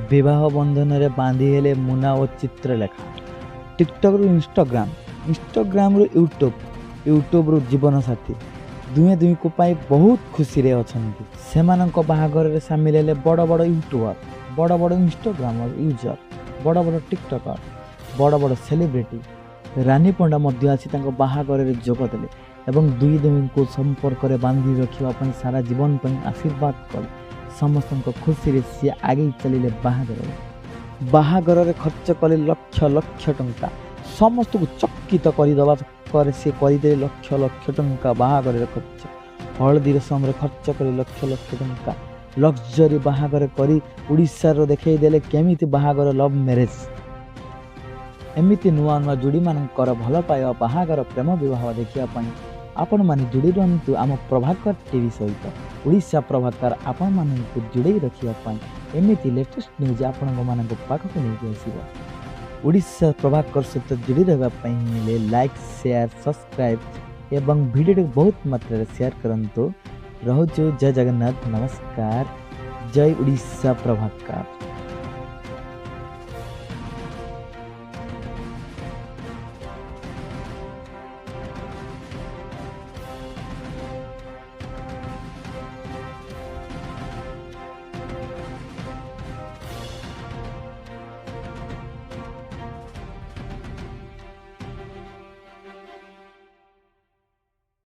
विवाह बंधन रे बांधी हेले मुना और चित्रलेखा। टिकटक रु इंस्टाग्राम, इंस्टाग्राम रु यूट्यूब, यूट्यूब रु जीवन साथी दुहे दुई को पाई बहुत खुशी रे अछंती। सेमानंको बाहागर रे शामिल हेले बड़ बड़ यूट्यूबर, बड़ बड़ इंस्टाग्रामर यूजर, बड़ बड़ टिकटकर, बड़ बड़ सेलिब्रिटी। रानी पंडा मध्य आसी तांको बाहागर रे जोग देले एवं दुई दुई को संपर्क रे बांधी रखिबा पई सारा जीवन पई आशीर्वाद कले। समस्त खुशी रे सी आगे चलिले बाहागर रे खर्च कले लक्ष लक्ष टंका। समस्त को चकित करदे पर सी करदे लक्ष लक्ष टंका बाहागर रे खर्च। हलदी रसम रे खर्च करे लक्ष लक्ष टंका। लग्जरी बाहागर करी उड़ीसा रो देखै देले केमिति बाहागर लव मैरिज। एमिति नुआ नुआ जोड़ी मानकर भल पाइबा बाहागर प्रेम विवाह देखिया पई आपण माने जोड़ी रहंतु आम प्रभाकर टीवी सहित। उड़ीसा प्रभाकर आपण मानकु जोड़ी रखिया पई एमिति लेटेस्ट न्यूज आपण मानक पाखक नै आसीबो। उड़ीसा प्रभाकर सहित जोड़ी रहबा पई लाइक शेयर सब्सक्राइब एवं वीडियो बहुत मात्रा रे शेयर करंतु। रहउछु जय जगन्नाथ, नमस्कार, जय उड़ीसा प्रभाकर।